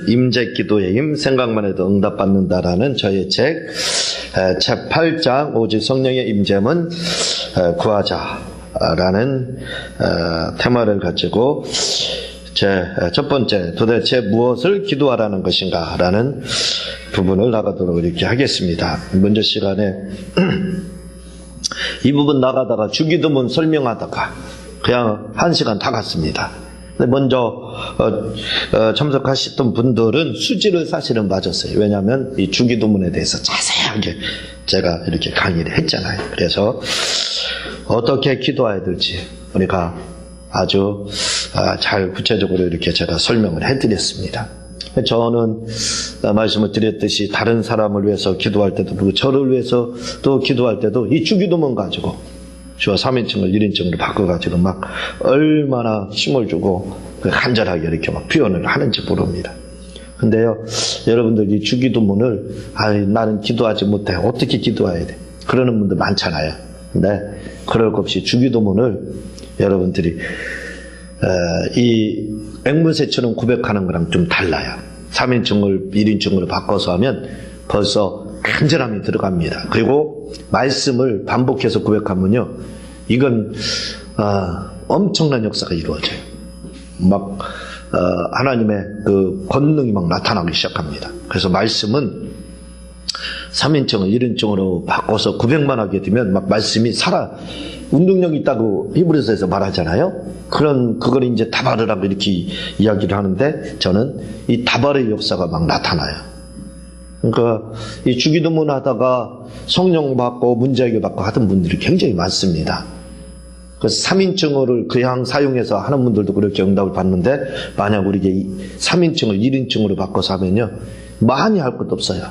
임재 기도의 힘, 생각만 해도 응답받는다라는 저의 책 제8장 오직 성령의 임재는 구하자라는 테마를 가지고 제 첫 번째, 도대체 무엇을 기도하라는 것인가 라는 부분을 나가도록 이렇게 하겠습니다. 먼저 시간에 이 부분 나가다가 주기도문 설명하다가 그냥 1시간 다 갔습니다. 근데 먼저 참석하셨던 분들은 수지를 사실은 맞았어요. 왜냐하면 이 주기도문에 대해서 자세하게 제가 이렇게 강의를 했잖아요. 그래서 어떻게 기도해야 될지 우리가 아주 잘 구체적으로 이렇게 제가 설명을 해드렸습니다. 저는 말씀을 드렸듯이 다른 사람을 위해서 기도할 때도 그리고 저를 위해서 또 기도할 때도 이 주기도문 가지고 주와 3인칭을 1인칭으로 바꿔가지고 막 얼마나 힘을 주고 간절하게 이렇게 막 표현을 하는지 모릅니다. 근데요, 여러분들 이 주기도문을 나는 기도하지 못해. 어떻게 기도해야 돼? 그러는 분들 많잖아요. 근데 그럴 것 없이 주기도문을 여러분들이 이 앵무새처럼 고백하는 거랑 좀 달라요. 3인칭을 1인칭으로 바꿔서 하면 벌써 간절함이 들어갑니다. 그리고 말씀을 반복해서 고백하면요, 이건 엄청난 역사가 이루어져요. 막 하나님의 그 권능이 막 나타나기 시작합니다. 그래서 말씀은 3인칭을 1인칭으로 바꿔서 고백만 하게 되면 막 말씀이 운동력이 있다고 히브리서에서 말하잖아요. 그걸 이제 다발이라고 이렇게 이야기를 하는데 저는 이 다발의 역사가 막 나타나요. 그러니까 이 주기도문 하다가 성령 받고 문제해결 받고 하던 분들이 굉장히 많습니다. 그래서 3인칭어를 그냥 사용해서 하는 분들도 그렇게 응답을 받는데 만약 우리가 3인칭을 1인칭으로 바꿔서 하면요, 많이 할 것도 없어요.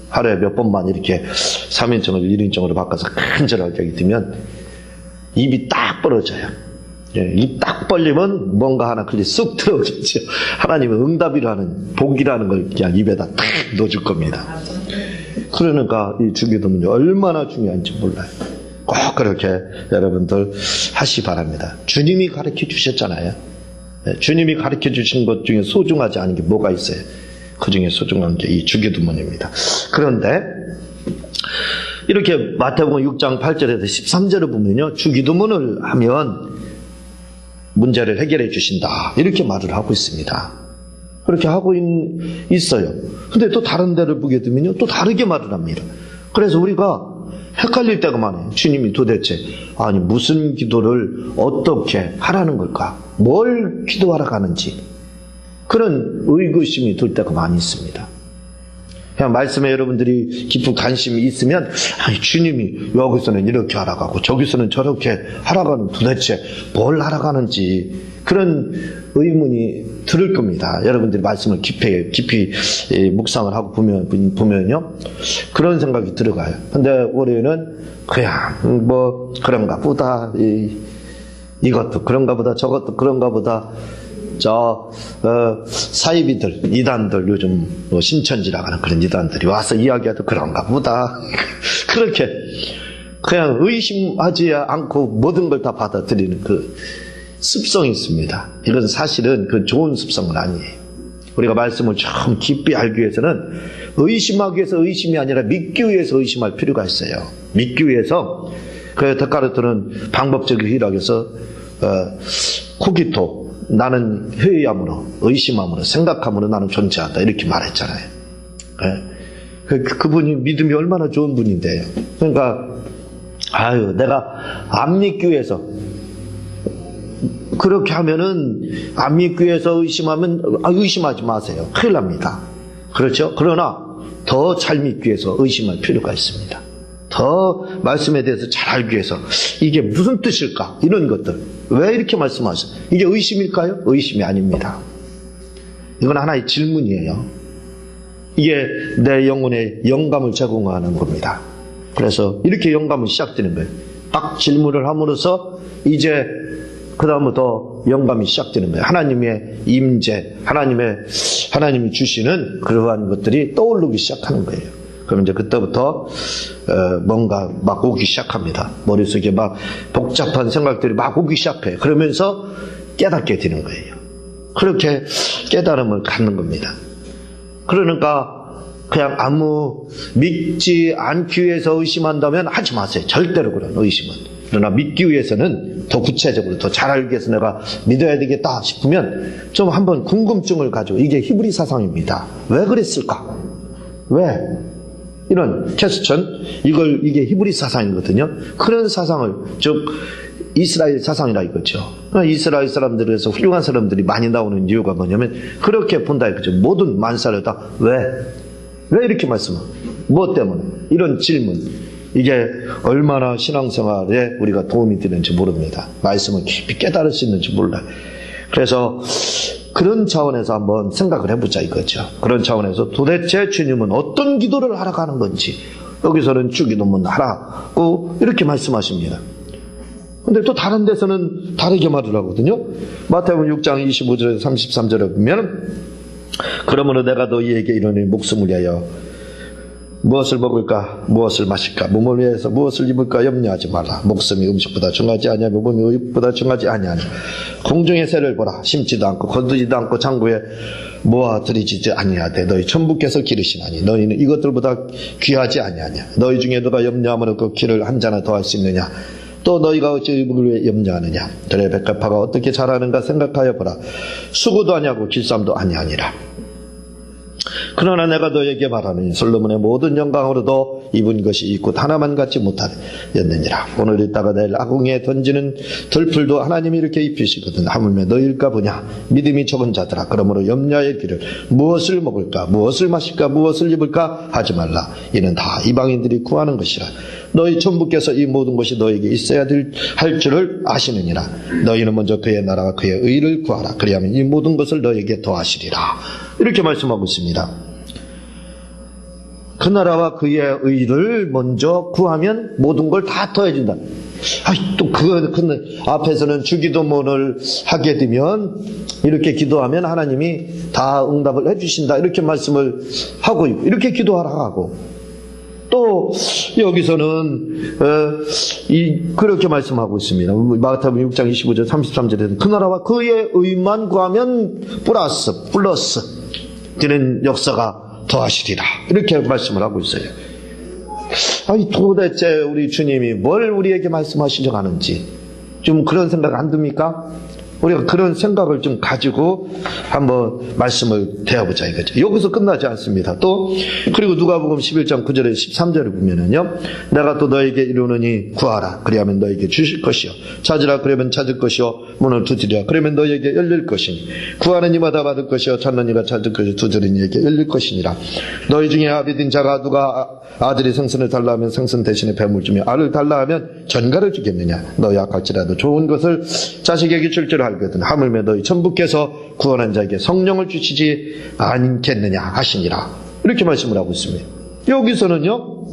하루에 몇 번만 이렇게 3인칭을 1인칭으로 바꿔서 간절하게 하게 되면 입이 딱 벌어져요. 입 딱 벌리면 뭔가 하나 그게 쑥 들어오겠죠. 하나님은 응답이라는 복이라는 걸 그냥 입에다 딱 넣어줄 겁니다. 그러니까 이 주기도문이 얼마나 중요한지 몰라요. 꼭 그렇게 여러분들 하시 바랍니다. 주님이 가르쳐 주셨잖아요. 주님이 가르쳐 주신 것 중에 소중하지 않은 게 뭐가 있어요? 그 중에 소중한 게 이 주기도문입니다. 그런데 이렇게 마태복음 6장 8절에서 13절을 보면요, 주기도문을 하면 문제를 해결해 주신다 이렇게 말을 하고 있습니다. 그렇게 하고 있어요. 근데 또 다른 데를 보게 되면요, 또 다르게 말을 합니다. 그래서 우리가 헷갈릴 때가 많아요. 주님이 도대체 무슨 기도를 어떻게 하라는 걸까? 뭘 기도하러 가는지 그런 의구심이 들 때가 많이 있습니다. 그냥 말씀에 여러분들이 깊은 관심이 있으면 주님이 여기서는 이렇게 하라고 하고 저기서는 저렇게 하라고 하는 도대체 뭘 하라고 하는지 그런 의문이 들을 겁니다. 여러분들이 말씀을 깊이 묵상을 하고 보면요, 그런 생각이 들어가요. 근데 우리는 그냥 뭐 그런가 보다, 이것도 그런가 보다, 저것도 그런가 보다, 사이비들, 이단들, 요즘 신천지라고 하는 그런 이단들이 와서 이야기해도 그런가 보다. 그렇게 그냥 의심하지 않고 모든 걸 다 받아들이는 그 습성이 있습니다. 이건 사실은 그 좋은 습성은 아니에요. 우리가 말씀을 좀 깊이 알기 위해서는 의심하기 위해서 의심이 아니라 믿기 위해서 의심할 필요가 있어요. 믿기 위해서 그 데카르트는 방법적인 희락에서 코기토, 나는 회의함으로, 의심함으로, 생각함으로 나는 존재한다 이렇게 말했잖아요. 그분이 믿음이 얼마나 좋은 분인데요. 그러니까 내가 안 믿기 위해서 그렇게 하면은, 안 믿기 위해서 의심하면 의심하지 마세요. 큰일 납니다. 그렇죠? 그러나 더 잘 믿기 위해서 의심할 필요가 있습니다. 더 말씀에 대해서 잘 알기 위해서 이게 무슨 뜻일까? 이런 것들. 왜 이렇게 말씀하세요? 이게 의심일까요? 의심이 아닙니다. 이건 하나의 질문이에요. 이게 내 영혼에 영감을 제공하는 겁니다. 그래서 이렇게 영감은 시작되는 거예요. 딱 질문을 함으로써 이제 그 다음부터 영감이 시작되는 거예요. 하나님의 임재, 하나님이 주시는 그러한 것들이 떠오르기 시작하는 거예요. 그럼 이제 그때부터 뭔가 막 오기 시작합니다. 머릿속에 막 복잡한 생각들이 막 오기 시작해요. 그러면서 깨닫게 되는 거예요. 그렇게 깨달음을 갖는 겁니다. 그러니까 그냥 아무 믿지 않기 위해서 의심한다면 하지 마세요. 절대로 그런 의심은. 그러나 믿기 위해서는 더 구체적으로 더 잘 알기 위해서 내가 믿어야 되겠다 싶으면 좀 한번 궁금증을 가지고, 이게 히브리 사상입니다. 왜 그랬을까? 왜? 이런 퀘스천, 이게 히브리 사상이거든요. 그런 사상을, 즉 이스라엘 사상이라 이거죠. 이스라엘 사람들에서 훌륭한 사람들이 많이 나오는 이유가 뭐냐면 그렇게 본다 이거죠. 모든 만사를 다 왜 이렇게 말씀을? 무엇 때문에? 이런 질문. 이게 얼마나 신앙생활에 우리가 도움이 되는지 모릅니다. 말씀을 깊이 깨달을 수 있는지 몰라요. 그래서 그런 차원에서 한번 생각을 해보자 이거죠. 그런 차원에서 도대체 주님은 어떤 기도를 하라고 하는 건지, 여기서는 주기도문 하라고 이렇게 말씀하십니다. 근데 또 다른 데서는 다르게 말을 하거든요. 마태복음 6장 25절에서 33절에 보면, 그러므로 내가 너희에게 이르노니 목숨을 위하여 무엇을 먹을까 무엇을 마실까 몸을 위해서 무엇을 입을까 염려하지 말라. 목숨이 음식보다 중하지 아니하며 몸이 의복보다 중하지 아니하니 공중의 새를 보라. 심지도 않고 거두지도 않고 창고에 모아 들이지지 아니하되 너희 천부께서 기르시나니 너희는 이것들보다 귀하지 아니하냐. 너희 중에 누가 염려하면 그 키를 한 자나 더할 수 있느냐. 또 너희가 어찌 의복을 위해 염려하느냐. 들의 백합화가 어떻게 자라는가 생각하여 보라. 수고도 아니하고 길쌈도 아니하니라. 그러나 내가 너에게 말하노니 솔로몬의 모든 영광으로도 입은 것이 곧 하나만 갖지 못하였느니라. 오늘 있다가 내일 아궁이에 던지는 들풀도 하나님이 이렇게 입히시거든. 하물며 너희일까 보냐. 믿음이 적은 자들아. 그러므로 염려의 길을 무엇을 먹을까 무엇을 마실까 무엇을 입을까 하지 말라. 이는 다 이방인들이 구하는 것이라. 너희 천부께서 이 모든 것이 너에게 있어야 할 줄을 아시느니라. 너희는 먼저 그의 나라와 그의 의를 구하라. 그리하면 이 모든 것을 너에게 더하시리라. 이렇게 말씀하고 있습니다. 그 나라와 그의 의를 먼저 구하면 모든 걸 다 더해준다. 또 앞에서는 주기도문을 하게 되면 이렇게 기도하면 하나님이 다 응답을 해주신다. 이렇게 말씀을 하고 있고, 이렇게 기도하라고 하고, 또 여기서는 그렇게 말씀하고 있습니다. 마태복음 6장 25절 33절에는 그 나라와 그의 의만 구하면 플러스 되는 역사가 더하시리라. 이렇게 말씀을 하고 있어요. 도대체 우리 주님이 뭘 우리에게 말씀하시려고 하는지 좀 그런 생각 안 듭니까? 우리가 그런 생각을 좀 가지고 한번 말씀을 대해보자 이거죠. 여기서 끝나지 않습니다. 또 그리고 누가복음 11장 9절에 13절을 보면은요, 내가 또 너에게 이르노니 구하라. 그리하면 너에게 주실 것이요, 찾으라. 그러면 찾을 것이요, 문을 두드리라. 그러면 너에게 열릴 것이니 구하는 이마다 받을 것이요, 찾는 이가 찾을 것이요, 두드리는 이에게 열릴 것이니라. 너희 중에 아비된 자가 누가 아들이 생선을 달라 하면 생선 대신에 뱀을 주며 알을 달라 하면 전갈을 주겠느냐. 너희 약할지라도 좋은 것을 자식에게 줄 줄 알거든. 하물며 너희 천부께서 구원한 자에게 성령을 주시지 않겠느냐 하시니라. 이렇게 말씀을 하고 있습니다. 여기서는요,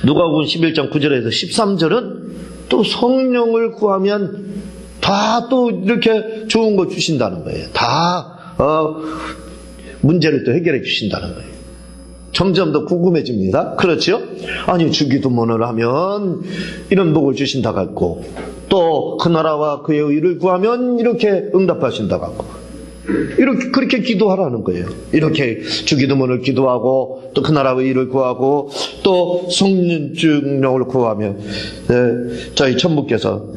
누가복음 11장 9절에서 13절은 또 성령을 구하면 다 또 이렇게 좋은 거 주신다는 거예요. 다 문제를 또 해결해 주신다는 거예요. 점점 더 궁금해집니다. 그렇죠? 아니, 주기도문을 하면 이런 복을 주신다고 했고, 또 그 나라와 그의 의를 구하면 이렇게 응답하신다고 하고, 이렇게 그렇게 기도하라는 거예요. 이렇게 주기도문을 기도하고 또 그 나라의 의를 구하고 또 성령을 구하면 저희 천부께서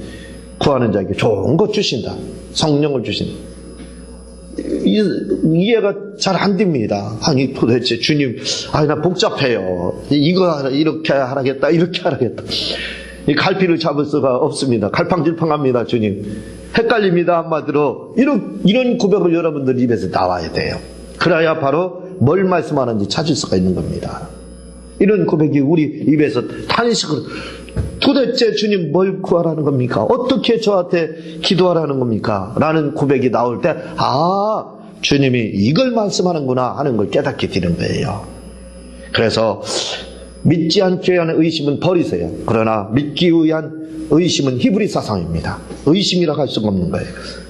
구하는 자에게 좋은 것 주신다. 성령을 주신다. 이해가 잘 안 됩니다. 아니, 도대체 주님, 나 복잡해요. 이거 이렇게 하라겠다, 이렇게 하라겠다. 이 갈피를 잡을 수가 없습니다. 갈팡질팡합니다, 주님. 헷갈립니다, 한마디로. 이런 고백을 여러분들 입에서 나와야 돼요. 그래야 바로 뭘 말씀하는지 찾을 수가 있는 겁니다. 이런 고백이 우리 입에서 탄식으로, 도대체 주님 뭘 구하라는 겁니까? 어떻게 저한테 기도하라는 겁니까? 라는 고백이 나올 때, 주님이 이걸 말씀하는구나 하는 걸 깨닫게 되는 거예요. 그래서 믿지 않기 위한 의심은 버리세요. 그러나 믿기 위한 의심은 히브리 사상입니다. 의심이라고 할 수가 없는 거예요.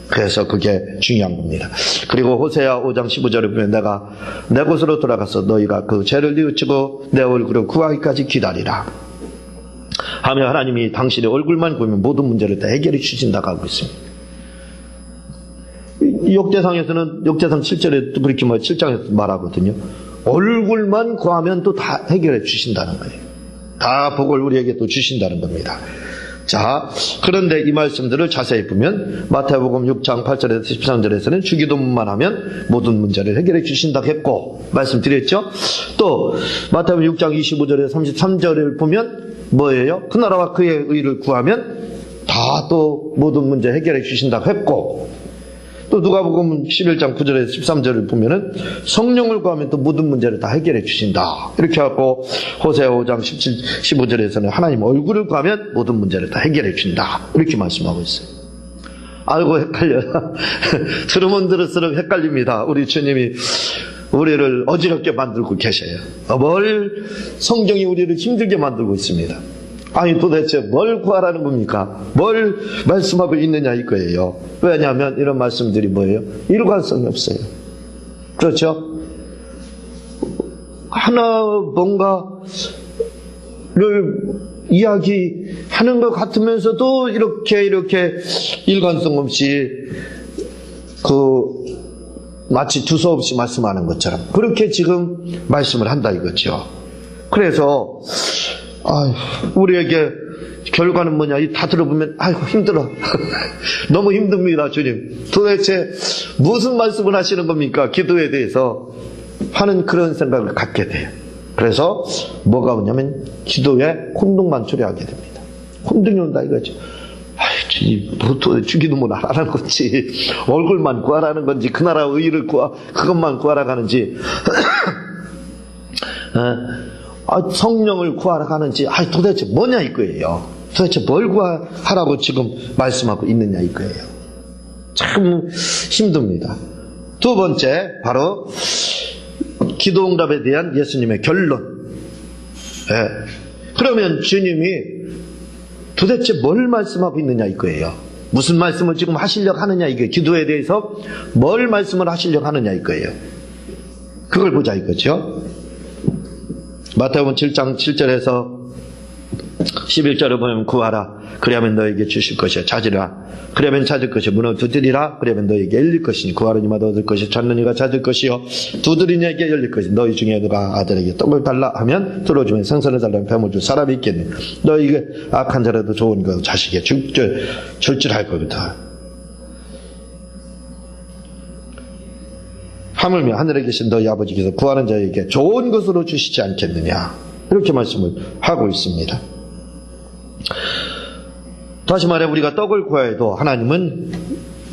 그래서 그게 중요한 겁니다. 그리고 호세아 5장 15절에 보면 내가 내 곳으로 돌아가서 너희가 그 죄를 뉘우치고 내 얼굴을 구하기까지 기다리라 하며 하나님이 당신의 얼굴만 보면 모든 문제를 다 해결해 주신다고 하고 있습니다. 역대상에서는 역대상 7절에 그렇게 7장에서 말하거든요. 얼굴만 구하면 또 다 해결해 주신다는 거예요. 다 복을 우리에게 또 주신다는 겁니다. 자, 그런데 이 말씀들을 자세히 보면 마태복음 6장 8절에서 13절에서는 주기도문만 하면 모든 문제를 해결해 주신다고 했고 말씀드렸죠. 또 마태복음 6장 25절에서 33절을 보면 뭐예요? 그 나라와 그의 의를 구하면 다 또 모든 문제 해결해 주신다고 했고, 또 누가복음 11장 9절에서 13절을 보면은 성령을 구하면 또 모든 문제를 다 해결해 주신다. 이렇게 하고 호세아 5장 17, 15절에서는 하나님 얼굴을 구하면 모든 문제를 다 해결해 준다. 이렇게 말씀하고 있어요. 아이고 헷갈려요. 들으면 들을수록 헷갈립니다. 우리 주님이 우리를 어지럽게 만들고 계셔요. 뭘 성경이 우리를 힘들게 만들고 있습니다. 아니 도대체 뭘 구하라는 겁니까? 뭘 말씀하고 있느냐 이거예요. 왜냐하면 이런 말씀들이 뭐예요? 일관성이 없어요. 그렇죠? 하나 뭔가를 이야기하는 것 같으면서도 이렇게 일관성 없이 마치 두서없이 말씀하는 것처럼 그렇게 지금 말씀을 한다 이거죠. 그래서 우리에게 결과는 뭐냐? 다 들어보면 아이고 힘들어. 너무 힘듭니다, 주님. 도대체 무슨 말씀을 하시는 겁니까? 기도에 대해서 하는 그런 생각을 갖게 돼요. 그래서 뭐가 오냐면 기도에 혼동만 초래하게 됩니다. 혼동이 온다 이거죠. 뭐 주기도문 하라는 건지 얼굴만 구하라는 건지 그 나라 의를 그것만 구하라 하는지 성령을 구하라 하는지 도대체 뭐냐 이거예요. 도대체 뭘 구하라고 지금 말씀하고 있느냐 이거예요. 참 힘듭니다. 두 번째 바로 기도응답에 대한 예수님의 결론. 그러면 주님이 도대체 뭘 말씀하고 있느냐 이거예요. 무슨 말씀을 지금 하시려고 하느냐 이거예요. 기도에 대해서 뭘 말씀을 하시려고 하느냐 이거예요. 그걸 보자 이거죠. 마태복음 7장 7절에서 11절을 보면 구하라 그리하면 너에게 주실 것이야. 찾으라 그리하면 찾을 것이요. 문을 두드리라 그리하면 너에게 열릴 것이니 구하는 이마다 얻을 것이요 찾는 이가 찾을 것이요 두드리는 이에게 열릴 것이니 너희 중에 누가 아들에게 떡을 달라 하면 들어주면 생선을 달라면 뱀을 줄 사람이 있겠니. 너에게 악한 자라도 좋은 거 자식에게 줄 줄 알 거거든. 하물며 하늘에 계신 너희 아버지께서 구하는 자에게 좋은 것으로 주시지 않겠느냐. 이렇게 말씀을 하고 있습니다. 다시 말해 우리가 떡을 구해도 하나님은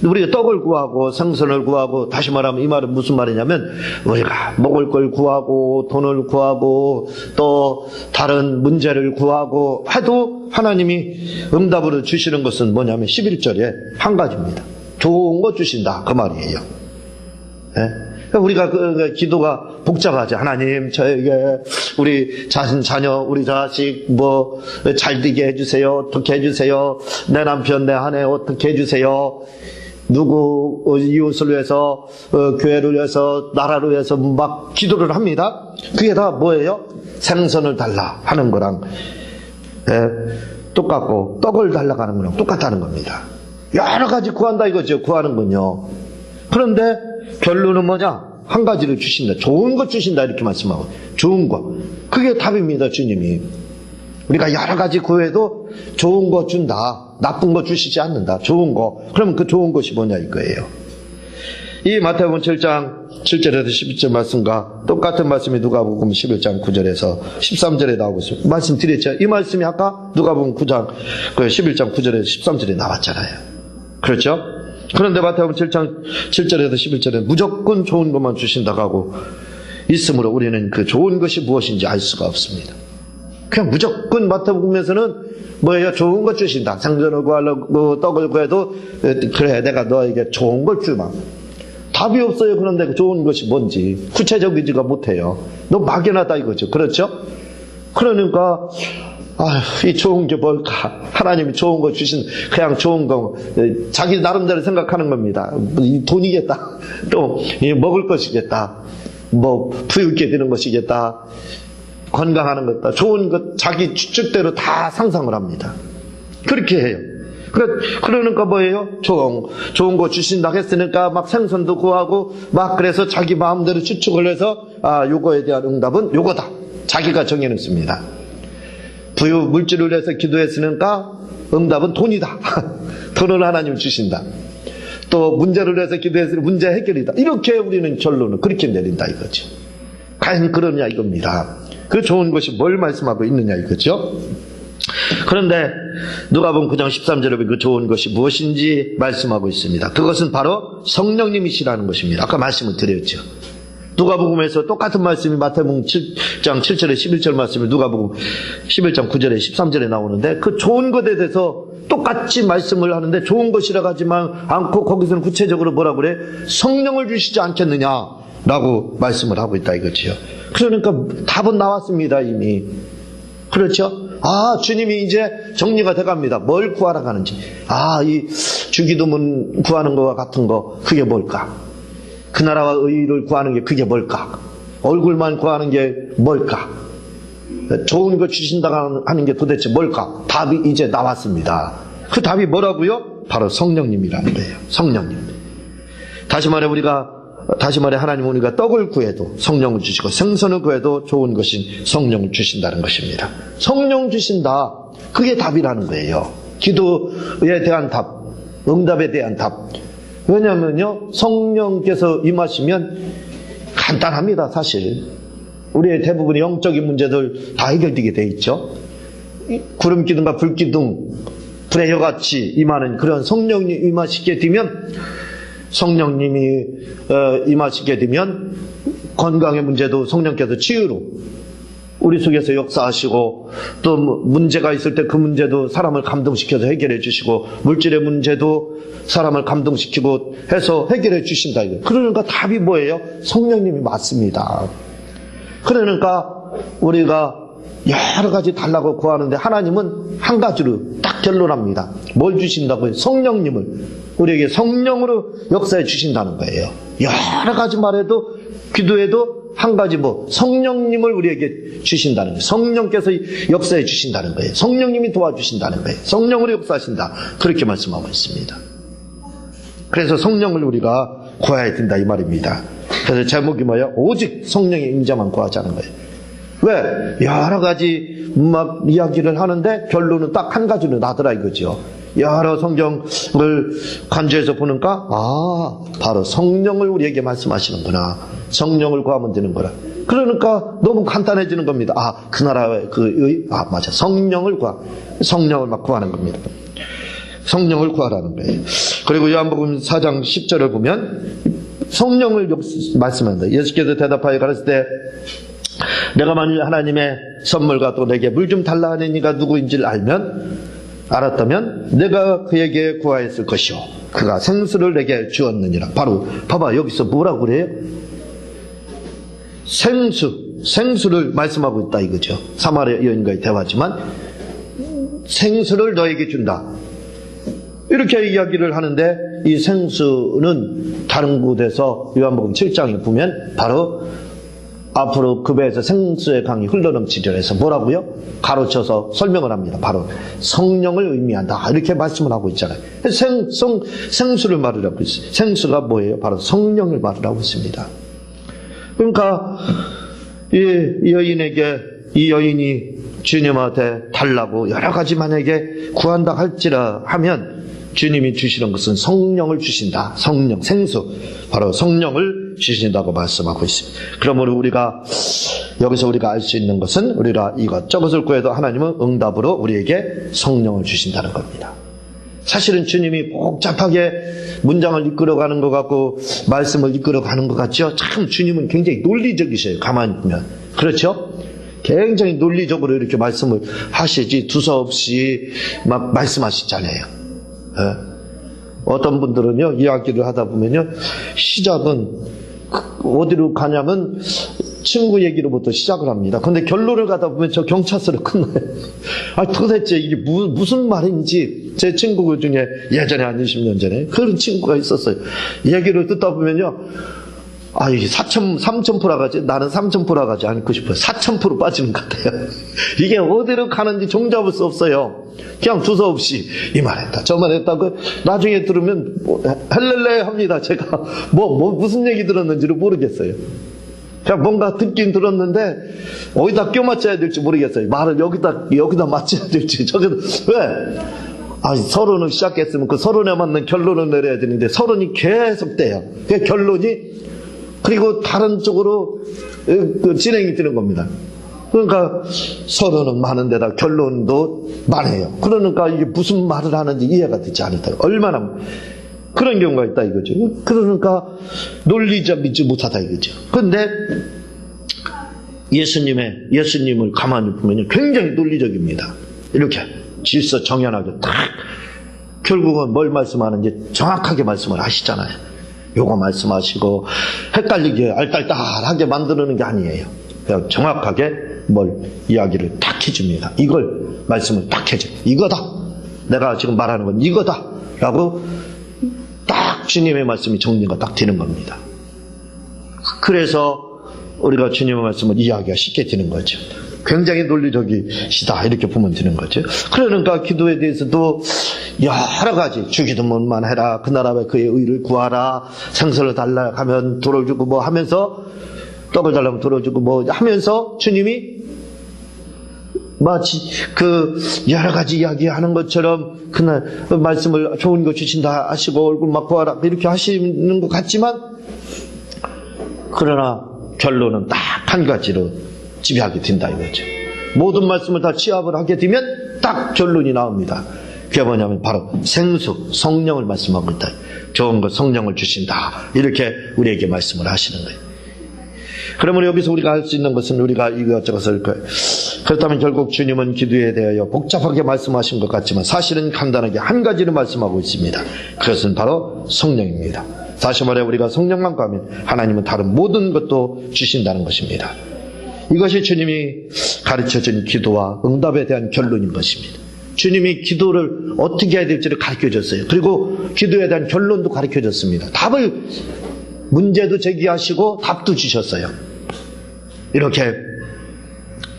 우리가 떡을 구하고 생선을 구하고 다시 말하면 이 말은 무슨 말이냐면 우리가 먹을 걸 구하고 돈을 구하고 또 다른 문제를 구하고 해도 하나님이 응답으로 주시는 것은 뭐냐면 11절에 한 가지입니다. 좋은 거 주신다 그 말이에요. 우리가 기도가 복잡하지. 하나님 저에게 우리 자녀 우리 자식 뭐 잘 되게 해주세요. 어떻게 해주세요. 내 남편 내 아내 어떻게 해주세요. 누구 이웃을 위해서 교회를 위해서 나라를 위해서 막 기도를 합니다. 그게 다 뭐예요? 생선을 달라 하는 거랑 똑같고 떡을 달라고 하는 거랑 똑같다는 겁니다. 여러 가지 구한다 이거죠. 구하는 건요. 그런데 결론은 뭐냐? 한 가지를 주신다. 좋은 것 주신다 이렇게 말씀하고 좋은 거. 그게 답입니다. 주님이. 우리가 여러 가지 구해도 좋은 거 준다. 나쁜 거 주시지 않는다. 좋은 거. 그러면 그 좋은 것이 뭐냐 이거예요. 이 마태복음 7장 7절에서 11절 말씀과 똑같은 말씀이 누가복음 11장 9절에서 13절에 나오고 있습니다. 말씀드렸죠. 이 말씀이 아까 누가복음 9장 11장 9절에서 13절에 나왔잖아요. 그렇죠? 그런데 마태복음 7장 7절에서 11절에 무조건 좋은 것만 주신다고 하고 있으므로 우리는 그 좋은 것이 무엇인지 알 수가 없습니다. 그냥 무조건 마태복음에서는 뭐예요? 좋은 것 주신다. 생선을 구하려고 떡을 구해도 그래 내가 너에게 좋은 걸 주마. 답이 없어요. 그런데 좋은 것이 뭔지 구체적이지가 못해요. 너무 막연하다 이거죠. 그렇죠? 그러니까 이 좋은 게 뭘까? 하나님이 좋은 거 주신 그냥 좋은 거 자기 나름대로 생각하는 겁니다. 돈이겠다. 또 먹을 것이겠다. 뭐 부유하게 되는 것이겠다. 건강하는 것다. 좋은 것 자기 추측대로 다 상상을 합니다. 그렇게 해요. 그러니까 뭐예요? 좋은 거 주신다 했으니까 막 생선도 구하고 막 그래서 자기 마음대로 추측을 해서 요거에 대한 응답은 요거다. 자기가 정해놓습니다. 부유 물질을 해서 기도했으니까 응답은 돈이다. 돈을 하나님 주신다. 또 문제를 해서 기도했으니 문제 해결이다. 이렇게 우리는 결론을 그렇게 내린다 이거죠. 과연 그러냐 이겁니다. 그 좋은 것이 뭘 말씀하고 있느냐 이거죠. 그런데 누가복음 9장 13절에 보면 그 좋은 것이 무엇인지 말씀하고 있습니다. 그것은 바로 성령님이시라는 것입니다. 아까 말씀을 드렸죠. 누가복음에서 똑같은 말씀이 마태복음 7장 7절에 11절 말씀이 누가복음 11장 9절에 13절에 나오는데 그 좋은 것에 대해서 똑같이 말씀을 하는데 좋은 것이라고 하지만 않고 거기서는 구체적으로 뭐라고 그래? 성령을 주시지 않겠느냐라고 말씀을 하고 있다 이거지요. 그러니까 답은 나왔습니다 이미. 그렇죠? 주님이 이제 정리가 돼갑니다. 뭘 구하러 가는지. 이 주기도문 구하는 거와 같은 거 그게 뭘까? 그 나라와 의를 구하는 게 그게 뭘까? 얼굴만 구하는 게 뭘까? 좋은 거 주신다고 하는 게 도대체 뭘까? 답이 이제 나왔습니다. 그 답이 뭐라고요? 바로 성령님이라는 거예요. 성령님. 다시 말해 하나님은 우리가 떡을 구해도 성령을 주시고 생선을 구해도 좋은 것인 성령을 주신다는 것입니다. 성령 주신다. 그게 답이라는 거예요. 기도에 대한 답, 응답에 대한 답. 왜냐하면요, 성령께서 임하시면 간단합니다, 사실. 우리의 대부분의 영적인 문제들 다 해결되게 돼 있죠. 구름 기둥과 불 기둥, 불의 여같이 임하는 그런 성령이 임하시게 되면, 성령님이 임하시게 되면 건강의 문제도 성령께서 치유로 우리 속에서 역사하시고 또 문제가 있을 때 그 문제도 사람을 감동시켜서 해결해 주시고 물질의 문제도 사람을 감동시키고 해서 해결해 주신다. 그러니까 답이 뭐예요? 성령님이 맞습니다. 그러니까 우리가 여러 가지 달라고 구하는데 하나님은 한 가지로 딱 결론합니다. 뭘 주신다고요? 성령님을 우리에게 성령으로 역사해 주신다는 거예요. 여러 가지 말해도 기도해도 한 가지 성령님을 우리에게 주신다는 거예요. 성령께서 역사해 주신다는 거예요. 성령님이 도와주신다는 거예요. 성령으로 역사하신다. 그렇게 말씀하고 있습니다. 그래서 성령을 우리가 구해야 된다 이 말입니다. 그래서 제목이 뭐예요? 오직 성령의 임재만 구하자는 거예요. 왜? 여러 가지 막 이야기를 하는데 결론은 딱 한 가지로 나더라 이거죠. 여러 성경을 간주해서 보니까 바로 성령을 우리에게 말씀하시는구나. 성령을 구하면 되는 거라. 그러니까 너무 간단해지는 겁니다. 그 나라의 맞아. 성령을 막 구하는 겁니다. 성령을 구하라는 거예요. 그리고 요한복음 4장 10절을 보면 성령을 말씀한다. 예수께서 대답하여 가르칠 때 내가 만일 하나님의 선물과 또 내게 물 좀 달라 하는 이가 누구인지를 알았다면 내가 그에게 구하였을 것이요 그가 생수를 내게 주었느니라. 바로 봐봐 여기서 뭐라고 그래요? 생수를 말씀하고 있다 이거죠. 사마리아 여인과의 대화지만 생수를 너에게 준다 이렇게 이야기를 하는데 이 생수는 다른 곳에서 요한복음 7장에 보면 바로 앞으로 그 배에서 생수의 강이 흘러넘치려 해서 뭐라고요? 가로쳐서 설명을 합니다. 바로 성령을 의미한다 이렇게 말씀을 하고 있잖아요. 생수를 말하고 있어요. 생수가 뭐예요? 바로 성령을 말하고 있습니다. 그러니까 이 여인이 주님한테 달라고 여러 가지 만약에 구한다 할지라 하면 주님이 주시는 것은 성령을 주신다. 성령, 생수, 바로 성령을 주신다고 말씀하고 있습니다. 그러므로 여기서 우리가 알 수 있는 것은 우리가 이것저것을 구해도 하나님은 응답으로 우리에게 성령을 주신다는 겁니다. 사실은 주님이 복잡하게 문장을 이끌어가는 것 같고 말씀을 이끌어가는 것 같죠? 참 주님은 굉장히 논리적이셔요. 가만히 보면. 그렇죠? 굉장히 논리적으로 이렇게 말씀을 하시지 두서없이 막 말씀하시잖아요. 어떤 분들은요 이야기를 하다 보면요 시작은 어디로 가냐면 친구 얘기로부터 시작을 합니다. 근데 결론을 가다 보면 저 경찰서로 끝나요. 도대체 이게 무슨 말인지. 제 친구 중에 예전에 한 20년 전에 그런 친구가 있었어요. 얘기를 듣다 보면요 이게 3,000%라 가지, 나는 3,000%라 가지 않고 싶어요. 4,000% 빠지는 것 같아요. 이게 어디로 가는지 종잡을 수 없어요. 그냥 두서없이 이 말 했다, 저 말 했다. 나중에 들으면 헬렐레 합니다. 제가 무슨 얘기 들었는지를 모르겠어요. 그냥 뭔가 듣긴 들었는데 어디다 껴 맞춰야 될지 모르겠어요. 말을 여기다 맞춰야 될지 저기다. 왜? 서론을 시작했으면 그 서론에 맞는 결론을 내려야 되는데 서론이 계속 돼요. 그 결론이 그리고 다른 쪽으로 진행이 되는 겁니다. 그러니까 서론은 많은데다 결론도 많아요. 그러니까 이게 무슨 말을 하는지 이해가 되지 않다. 얼마나 그런 경우가 있다 이거죠. 그러니까 논리적이지 못하다 이거죠. 그런데 예수님을 가만히 보면 굉장히 논리적입니다. 이렇게 질서 정연하게 딱 결국은 뭘 말씀하는지 정확하게 말씀을 하시잖아요. 요거 말씀하시고 헷갈리게 알딸딸하게 만드는 게 아니에요. 그냥 정확하게 뭘 이야기를 딱 해줍니다. 이걸 말씀을 딱 해줘. 이거다. 내가 지금 말하는 건 이거다. 라고 딱 주님의 말씀이 정리가 딱 되는 겁니다. 그래서 우리가 주님의 말씀을 이해하기가 쉽게 되는 거죠. 굉장히 논리적이시다 이렇게 보면 되는 거죠. 그러니까 기도에 대해서도 여러 가지 주기도문만 해라, 그 나라에 그의 의를 구하라, 생선을 달라 하면 돌을 주고 뭐 하면서 떡을 달라면 돌을 주고 뭐 하면서 주님이 마치 그 여러 가지 이야기하는 것처럼 그날 말씀을 좋은 거 주신다 하시고 얼굴 막 구하라 이렇게 하시는 것 같지만 그러나 결론은 딱 한 가지로 지배하게 된다 이거죠. 모든 말씀을 다 취합을 하게 되면 딱 결론이 나옵니다. 그게 뭐냐면 바로 생수, 성령을 말씀하고 있다. 좋은 것 성령을 주신다. 이렇게 우리에게 말씀을 하시는 거예요. 그러면 여기서 우리가 할 수 있는 것은 우리가 이것저것을 그렇다면 결국 주님은 기도에 대하여 복잡하게 말씀하신 것 같지만 사실은 간단하게 한 가지를 말씀하고 있습니다. 그것은 바로 성령입니다. 다시 말해 우리가 성령만 구하면 하나님은 다른 모든 것도 주신다는 것입니다. 이것이 주님이 가르쳐준 기도와 응답에 대한 결론인 것입니다. 주님이 기도를 어떻게 해야 될지를 가르쳐줬어요. 그리고 기도에 대한 결론도 가르쳐줬습니다. 답을 문제도 제기하시고 답도 주셨어요. 이렇게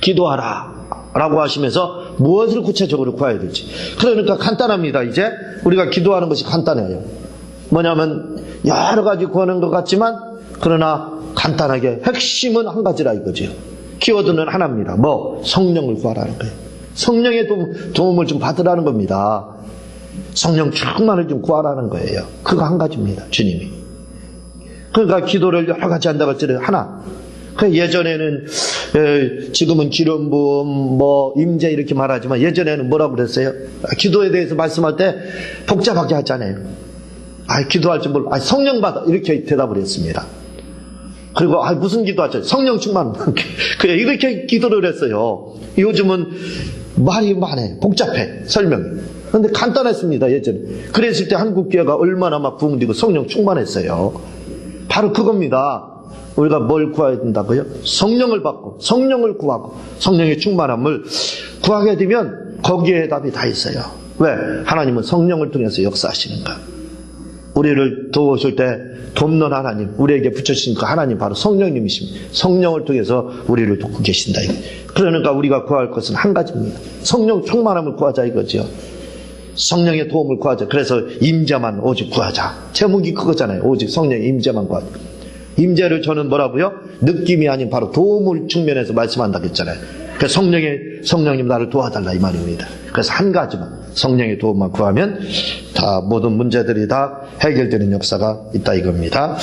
기도하라 라고 하시면서 무엇을 구체적으로 구해야 될지. 그러니까 간단합니다. 이제 우리가 기도하는 것이 간단해요. 뭐냐면 여러 가지 구하는 것 같지만 그러나 간단하게 핵심은 한 가지라 이거죠. 키워드는 하나입니다. 성령을 구하라는 거예요. 성령의 도움을 좀 받으라는 겁니다. 성령 충만을 좀 구하라는 거예요. 그거 한 가지입니다. 주님이. 그러니까 기도를 여러 가지 한다고 할때 하나. 예전에는 지금은 기름 부음 임재 이렇게 말하지만 예전에는 뭐라고 그랬어요? 기도에 대해서 말씀할 때 복잡하게 하잖아요. 기도할 줄 모르고 성령 받아 이렇게 대답을 했습니다. 그리고 무슨 기도하죠? 성령 충만. 그래 이렇게 기도를 했어요. 요즘은 말이 많아요. 복잡해 설명이. 그런데 간단했습니다. 예전에. 그랬을 때 한국교회가 얼마나 막 부흥되고 성령 충만했어요. 바로 그겁니다. 우리가 뭘 구해야 된다고요? 성령을 받고 성령을 구하고 성령의 충만함을 구하게 되면 거기에 답이 다 있어요. 왜? 하나님은 성령을 통해서 역사하시는가. 우리를 도우실 때 돕는 하나님, 우리에게 붙여주신 그 하나님 바로 성령님이십니다. 성령을 통해서 우리를 돕고 계신다. 그러니까 우리가 구할 것은 한 가지입니다. 성령 충만함을 구하자 이거죠. 성령의 도움을 구하자. 그래서 임재만 오직 구하자. 제목이 그거잖아요. 오직 성령의 임재만 구하자. 임재를 저는 뭐라고요? 느낌이 아닌 바로 도움을 측면에서 말씀한다고 했잖아요. 그래서 성령님 나를 도와달라 이 말입니다. 그래서 한 가지만 성령의 도움만 구하면 다 모든 문제들이 다 해결되는 역사가 있다 이겁니다.